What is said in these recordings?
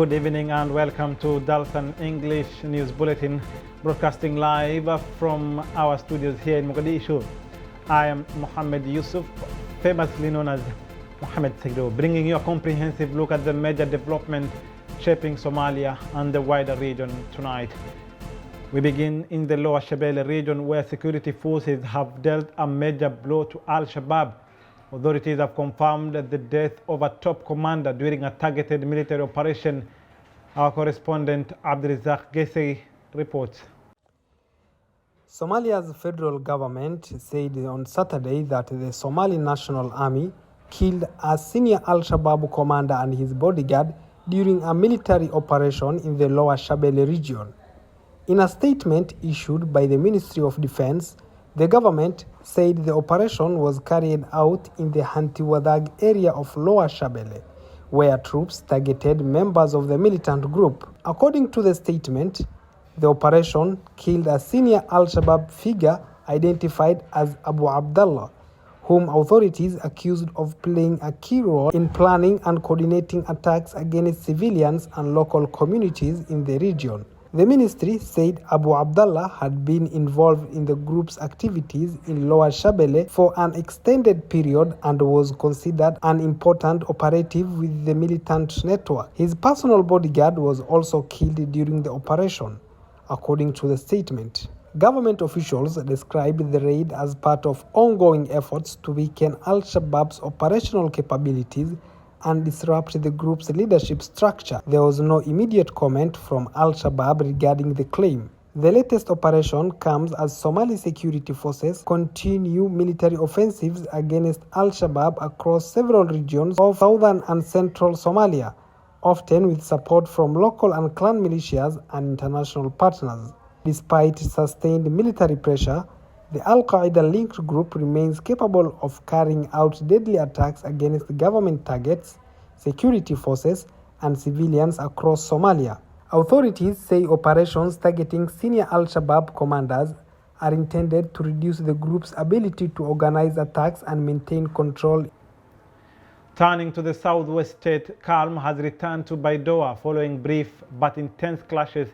Good evening and welcome to Dalsan English News Bulletin, broadcasting live from our studios here in Mogadishu. I am Mohamed Yusuf, famously known as Mohamed Saido, bringing you a comprehensive look at the major development shaping Somalia and the wider region tonight. We begin in the Lower Shabelle region, where security forces have dealt a major blow to Al-Shabaab. Authorities have confirmed the death of a top commander during a targeted military operation. Our correspondent Abdirizak Gesey reports. Somalia's federal government said on Saturday that the Somali National Army killed a senior Al-Shabaab commander and his bodyguard during a military operation in the Lower Shabelle region. In a statement issued by the Ministry of Defense, the government said the operation was carried out in the Hantiwadag area of Lower Shabelle, where troops targeted members of the militant group. According to the statement, the operation killed a senior Al-Shabaab figure identified as Abu Abdullah, whom authorities accused of playing a key role in planning and coordinating attacks against civilians and local communities in the region. The ministry said Abu Abdullah had been involved in the group's activities in Lower Shabelle for an extended period and was considered an important operative with the militant network. His personal bodyguard was also killed during the operation, according to the statement. Government officials described the raid as part of ongoing efforts to weaken Al-Shabaab's operational capabilities and disrupt the group's leadership structure. There was no immediate comment from Al-Shabaab regarding the claim. The latest operation comes as Somali security forces continue military offensives against Al-Shabaab across several regions of southern and central Somalia, often with support from local and clan militias and international partners. Despite sustained military pressure, the Al-Qaeda-linked group remains capable of carrying out deadly attacks against government targets, security forces, and civilians across Somalia. Authorities say operations targeting senior Al-Shabaab commanders are intended to reduce the group's ability to organize attacks and maintain control. Turning to the southwest state, calm has returned to Baidoa following brief but intense clashes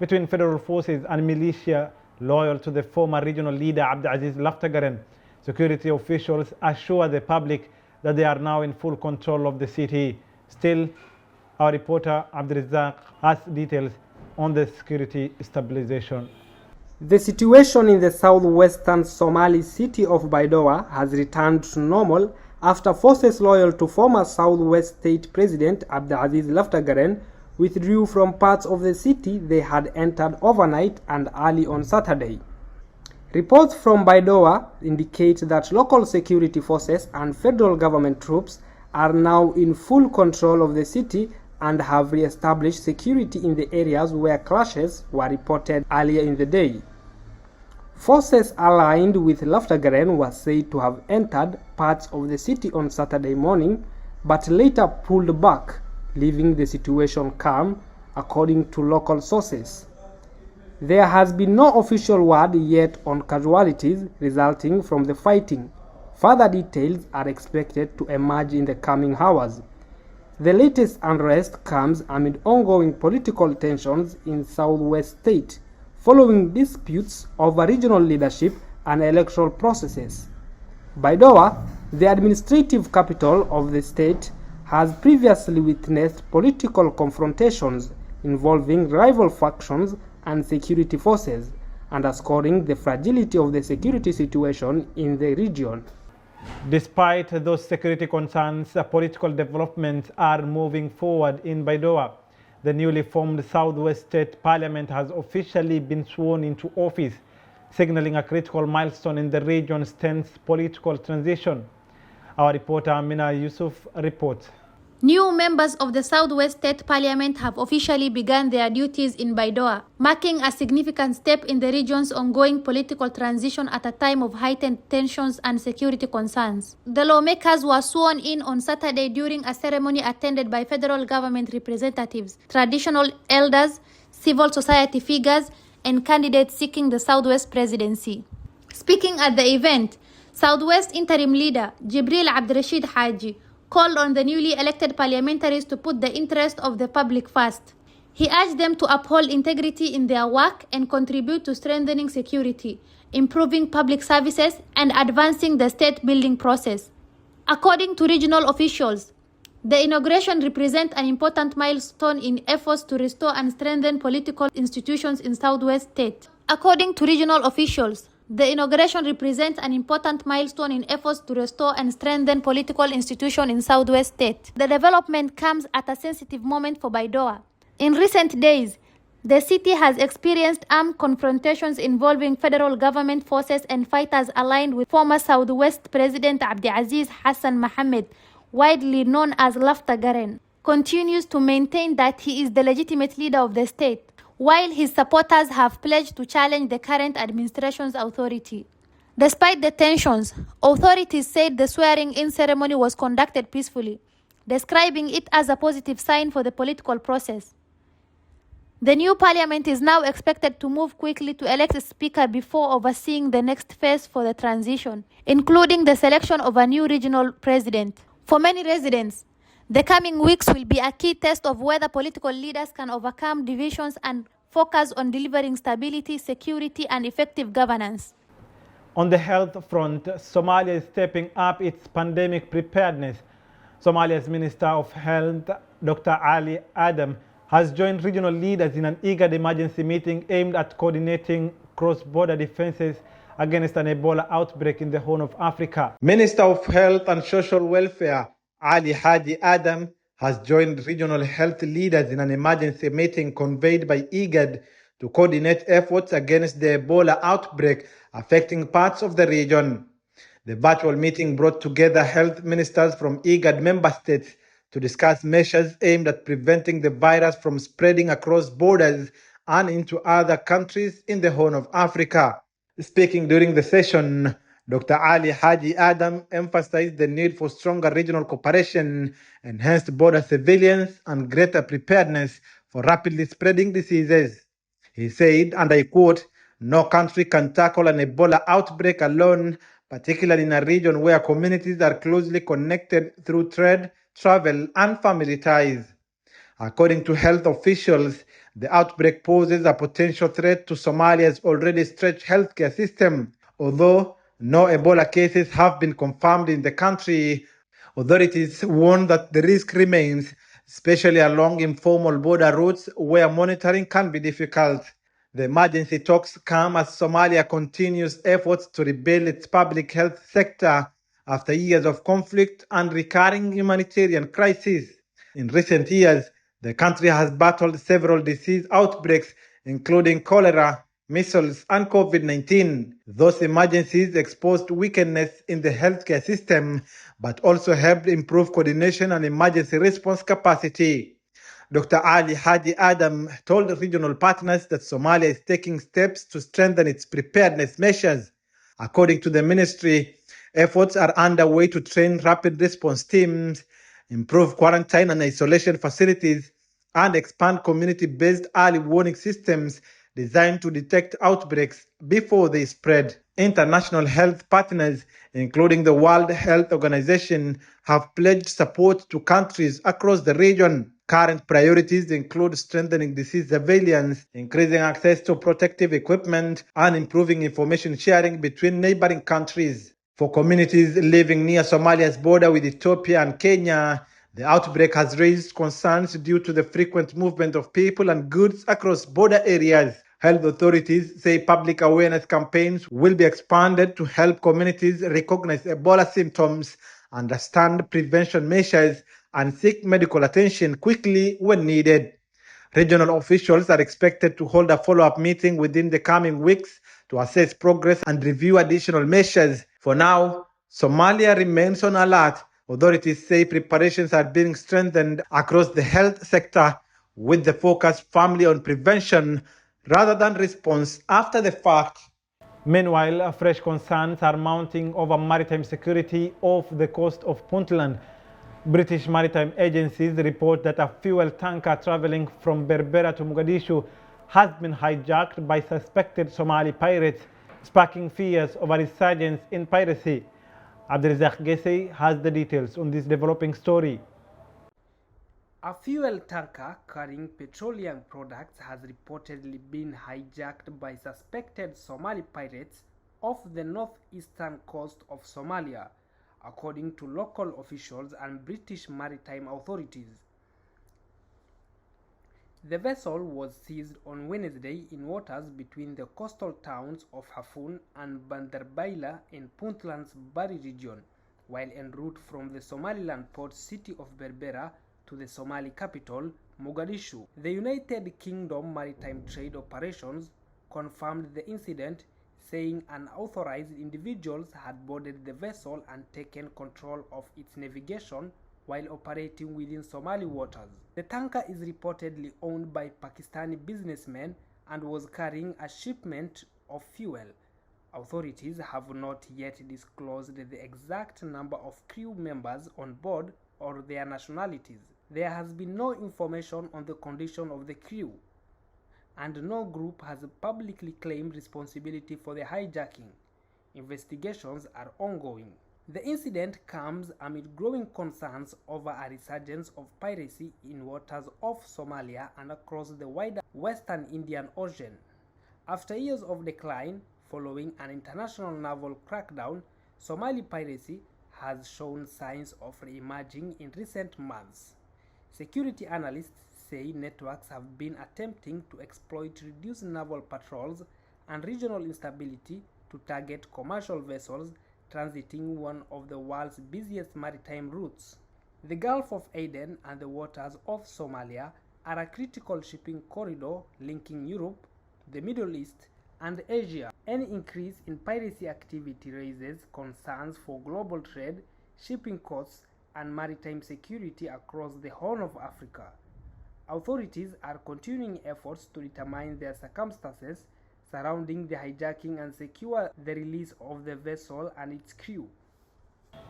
between federal forces and militia loyal to the former regional leader Abdulaziz Laftagaren. Security officials assure the public that they are now in full control of the city. Still, our reporter Abdirizak has details on the security stabilization. The situation in the southwestern Somali city of Baidoa has returned to normal after forces loyal to former Southwest State President Abdulaziz Laftagaren withdrew from parts of the city they had entered overnight and early on Saturday. Reports from Baidoa indicate that local security forces and federal government troops are now in full control of the city and have re-established security in the areas where clashes were reported earlier in the day. Forces aligned with Laftagaren were said to have entered parts of the city on Saturday morning, but later pulled back, leaving the situation calm, according to local sources. There has been no official word yet on casualties resulting from the fighting. Further details are expected to emerge in the coming hours. The latest unrest comes amid ongoing political tensions in Southwest State, following disputes over regional leadership and electoral processes. Baidoa, the administrative capital of the state, has previously witnessed political confrontations involving rival factions and security forces, underscoring the fragility of the security situation in the region. Despite those security concerns, political developments are moving forward in Baidoa. The newly formed Southwest State Parliament has officially been sworn into office, signaling a critical milestone in the region's tense political transition. Our reporter Amina Yusuf reports. New members of the Southwest State Parliament have officially begun their duties in Baidoa, marking a significant step in the region's ongoing political transition at a time of heightened tensions and security concerns. The lawmakers were sworn in on Saturday during a ceremony attended by federal government representatives, traditional elders, civil society figures, and candidates seeking the Southwest presidency. Speaking at the event, Southwest Interim Leader Jibril Abdirashid Haji called on the newly elected parliamentaries to put the interest of the public first. He urged them to uphold integrity in their work and contribute to strengthening security, improving public services, and advancing the state-building process. According to regional officials, the inauguration represents an important milestone in efforts to restore and strengthen political institutions in Southwest State. According to regional officials, the inauguration represents an important milestone in efforts to restore and strengthen political institutions in Southwest State. The development comes at a sensitive moment for Baidoa. In recent days, the city has experienced armed confrontations involving federal government forces and fighters aligned with former Southwest President Abdiaziz Hassan Mohamed, widely known as Laftagaren, continues to maintain that he is the legitimate leader of the state, while his supporters have pledged to challenge the current administration's authority. Despite the tensions, authorities said the swearing-in ceremony was conducted peacefully, describing it as a positive sign for the political process. The new parliament is now expected to move quickly to elect a speaker before overseeing the next phase for the transition, including the selection of a new regional president. For many residents, the coming weeks will be a key test of whether political leaders can overcome divisions and focus on delivering stability, security, and effective governance. On the health front, Somalia is stepping up its pandemic preparedness. Somalia's Minister of Health, Dr. Ali Adam, has joined regional leaders in an IGAD emergency meeting aimed at coordinating cross-border defenses against an Ebola outbreak in the Horn of Africa. Minister of Health and Social Welfare, Ali Haji Adam, has joined regional health leaders in an emergency meeting convened by IGAD to coordinate efforts against the Ebola outbreak affecting parts of the region. The virtual meeting brought together health ministers from IGAD member states to discuss measures aimed at preventing the virus from spreading across borders and into other countries in the Horn of Africa. Speaking during the session, Dr. Ali Haji Adam emphasized the need for stronger regional cooperation, enhanced border surveillance, and greater preparedness for rapidly spreading diseases. He said, and I quote, "No country can tackle an Ebola outbreak alone, particularly in a region where communities are closely connected through trade, travel, and family ties." According to health officials, the outbreak poses a potential threat to Somalia's already stretched healthcare system. Although no Ebola cases have been confirmed in the country, authorities warn that the risk remains, especially along informal border routes where monitoring can be difficult. The emergency talks come as Somalia continues efforts to rebuild its public health sector after years of conflict and recurring humanitarian crises. In recent years, the country has battled several disease outbreaks, including cholera, measles, and COVID-19. Those emergencies exposed weakness in the healthcare system, but also helped improve coordination and emergency response capacity. Dr. Ali Haji Adam told regional partners that Somalia is taking steps to strengthen its preparedness measures. According to the ministry, efforts are underway to train rapid response teams, improve quarantine and isolation facilities, and expand community-based early warning systems designed to detect outbreaks before they spread. International health partners, including the World Health Organization, have pledged support to countries across the region. Current priorities include strengthening disease surveillance, increasing access to protective equipment, and improving information sharing between neighboring countries. For communities living near Somalia's border with Ethiopia and Kenya, the outbreak has raised concerns due to the frequent movement of people and goods across border areas. Health authorities say public awareness campaigns will be expanded to help communities recognize Ebola symptoms, understand prevention measures, and seek medical attention quickly when needed. Regional officials are expected to hold a follow-up meeting within the coming weeks to assess progress and review additional measures. For now, Somalia remains on alert. Authorities say preparations are being strengthened across the health sector, with the focus firmly on prevention rather than response after the fact. Meanwhile, fresh concerns are mounting over maritime security off the coast of Puntland. British maritime agencies report that a fuel tanker traveling from Berbera to Mogadishu has been hijacked by suspected Somali pirates, sparking fears of a resurgence in piracy. Abdirizak Gesey has the details on this developing story. A fuel tanker carrying petroleum products has reportedly been hijacked by suspected Somali pirates off the northeastern coast of Somalia, according to local officials and British maritime authorities. The vessel was seized on Wednesday in waters between the coastal towns of Hafun and Bandarbaila in Puntland's Bari region, while en route from the Somaliland port city of Berbera to the Somali capital, Mogadishu. The United Kingdom Maritime Trade Operations confirmed the incident, saying unauthorized individuals had boarded the vessel and taken control of its navigation while operating within Somali waters. The tanker is reportedly owned by Pakistani businessmen and was carrying a shipment of fuel. Authorities have not yet disclosed the exact number of crew members on board or their nationalities. There has been no information on the condition of the crew, and no group has publicly claimed responsibility for the hijacking. Investigations are ongoing. The incident comes amid growing concerns over a resurgence of piracy in waters off Somalia and across the wider Western Indian Ocean. After years of decline following an international naval crackdown, Somali piracy has shown signs of re-emerging in recent months. Security analysts say networks have been attempting to exploit reduced naval patrols and regional instability to target commercial vessels transiting one of the world's busiest maritime routes. The Gulf of Aden and the waters off Somalia are a critical shipping corridor linking Europe, the Middle East, and Asia. Any increase in piracy activity raises concerns for global trade, shipping costs, and maritime security across the Horn of Africa. Authorities are continuing efforts to determine the circumstances surrounding the hijacking and secure the release of the vessel and its crew.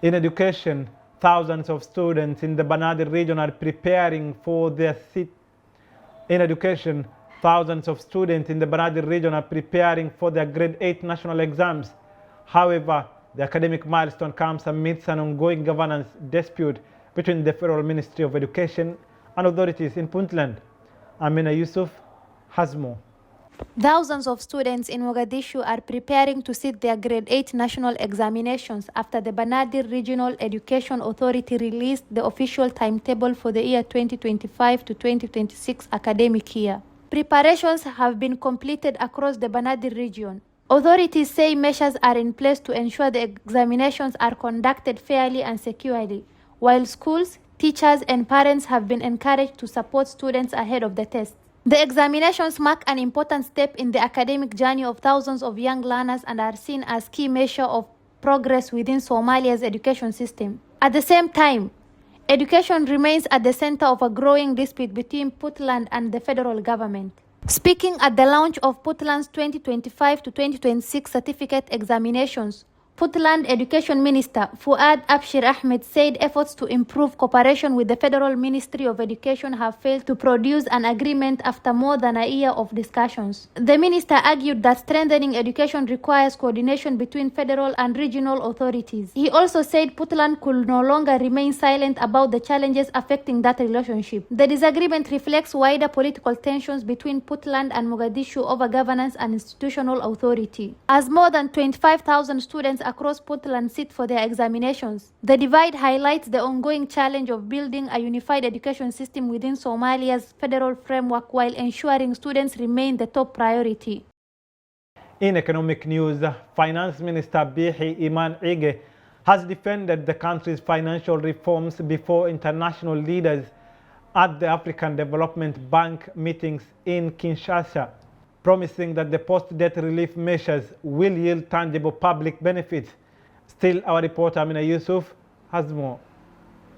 In education, thousands of students in the Banadi region are preparing for their grade 8 national exams. However, the academic milestone comes amidst an ongoing governance dispute between the Federal Ministry of Education and authorities in Puntland. Amina Yusuf has more. Thousands of students in Mogadishu are preparing to sit their grade 8 national examinations after the Banadi Regional Education Authority released the official timetable for the year 2025 to 2026 academic year. Preparations have been completed across the Banadi region. Authorities say measures are in place to ensure the examinations are conducted fairly and securely, while schools, teachers, and parents have been encouraged to support students ahead of the test. The examinations mark an important step in the academic journey of thousands of young learners and are seen as key measure of progress within Somalia's education system. At the same time, education remains at the center of a growing dispute between Puntland and the federal government. Speaking at the launch of Puntland's 2025 to 2026 certificate examinations, Puntland Education Minister Fuad Abshir Ahmed said efforts to improve cooperation with the Federal Ministry of Education have failed to produce an agreement after more than a year of discussions. The minister argued that strengthening education requires coordination between federal and regional authorities. He also said Puntland could no longer remain silent about the challenges affecting that relationship. The disagreement reflects wider political tensions between Puntland and Mogadishu over governance and institutional authority. As more than 25,000 students across Puntland sit for their examinations, the divide highlights the ongoing challenge of building a unified education system within Somalia's federal framework while ensuring students remain the top priority. In economic news, Finance Minister Bihi Iman Ige has defended the country's financial reforms before international leaders at the African Development Bank meetings in Kinshasa, promising that the post-debt relief measures will yield tangible public benefits. Still, our reporter Amina Yusuf has more.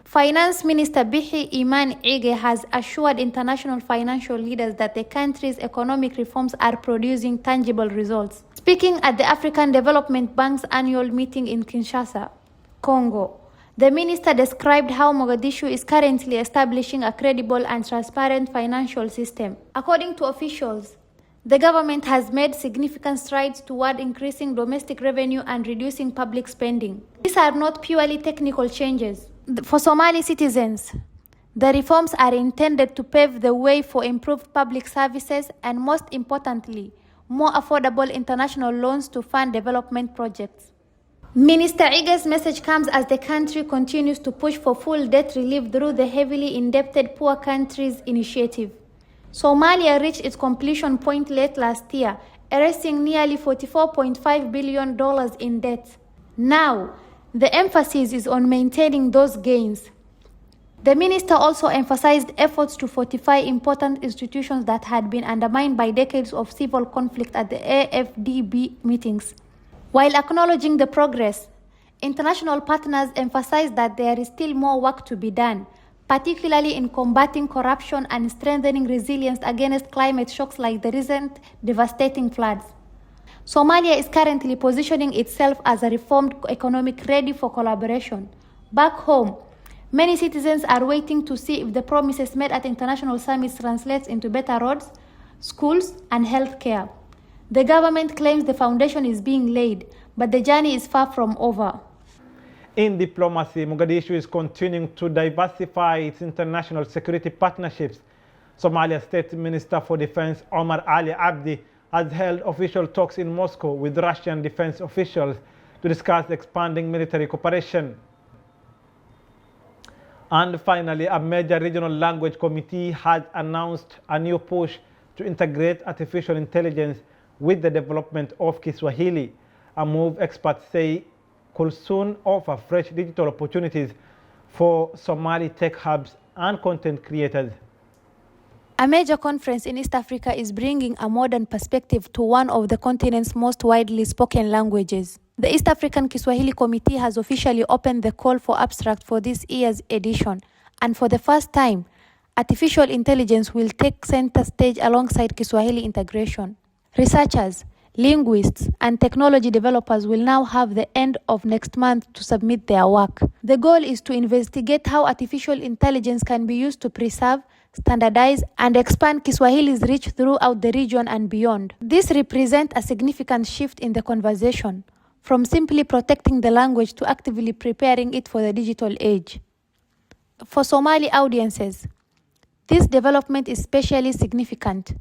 Finance Minister Bihi Iman Ige has assured international financial leaders that the country's economic reforms are producing tangible results. Speaking at the African Development Bank's annual meeting in Kinshasa, Congo, the minister described how Mogadishu is currently establishing a credible and transparent financial system. According to officials, The government has made significant strides toward increasing domestic revenue and reducing public spending. These are not purely technical changes. For Somali citizens, the reforms are intended to pave the way for improved public services and, most importantly, more affordable international loans to fund development projects. Minister Iga's message comes as the country continues to push for full debt relief through the heavily indebted Poor Countries Initiative. Somalia reached its completion point late last year, erasing nearly $44.5 billion in debt. Now, the emphasis is on maintaining those gains. The minister also emphasized efforts to fortify important institutions that had been undermined by decades of civil conflict at the AFDB meetings. While acknowledging the progress, international partners emphasized that there is still more work to be done, particularly in combating corruption and strengthening resilience against climate shocks like the recent devastating floods. Somalia is currently positioning itself as a reformed economic ready for collaboration. Back home, many citizens are waiting to see if the promises made at international summits translates into better roads, schools, and health care. The government claims the foundation is being laid, but the journey is far from over. In diplomacy, Mogadishu is continuing to diversify its international security partnerships. Somalia State Minister for Defense Omar Ali Abdi has held official talks in Moscow with Russian defense officials to discuss expanding military cooperation. And finally, a major regional language committee has announced a new push to integrate artificial intelligence with the development of Kiswahili, a move experts say could soon offer fresh digital opportunities for Somali tech hubs and content creators. A major conference in East Africa is bringing a modern perspective to one of the continent's most widely spoken languages. The East African Kiswahili Committee has officially opened the call for abstract for this year's edition, and for the first time, artificial intelligence will take center stage alongside Kiswahili integration. Researchers, linguists, and technology developers will now have the end of next month to submit their work. The goal is to investigate how artificial intelligence can be used to preserve, standardize, and expand Kiswahili's reach throughout the region and beyond. This represents a significant shift in the conversation, from simply protecting the language to actively preparing it for the digital age. For Somali audiences, this development is especially significant.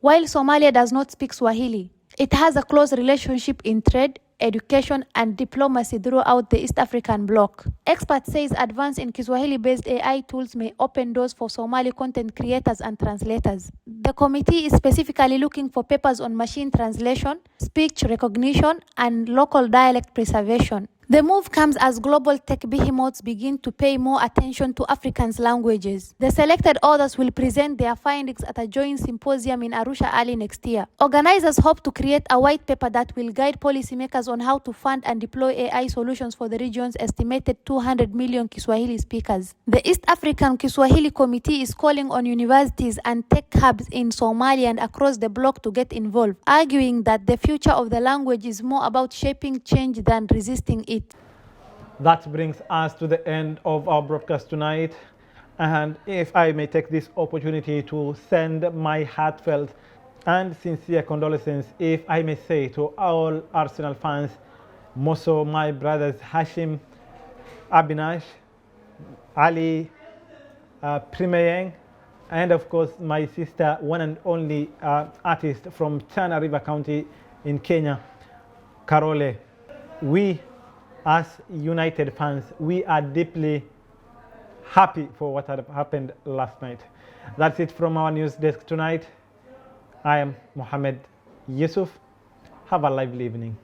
While Somalia does not speak Swahili, it has a close relationship in trade, education, and diplomacy throughout the East African bloc. Experts say advances in Kiswahili-based AI tools may open doors for Somali content creators and translators. The committee is specifically looking for papers on machine translation, speech recognition, and local dialect preservation. The move comes as global tech behemoths begin to pay more attention to Africans' languages. The selected authors will present their findings at a joint symposium in Arusha early next year. Organizers hope to create a white paper that will guide policymakers on how to fund and deploy AI solutions for the region's estimated 200 million Kiswahili speakers. The East African Kiswahili Committee is calling on universities and tech hubs in Somalia and across the bloc to get involved, arguing that the future of the language is more about shaping change than resisting it. That brings us to the end of our broadcast tonight. And if I may take this opportunity to send my heartfelt and sincere condolences, if I may say, to all Arsenal fans, more so my brothers Hashim, Abinash, Ali, Primayeng, and of course my sister, one and only artist from Tana River County in Kenya, Karole. We, as United fans, we are deeply happy for what had happened last night. That's it from our news desk tonight. I am Mohamed Yusuf. Have a lively evening.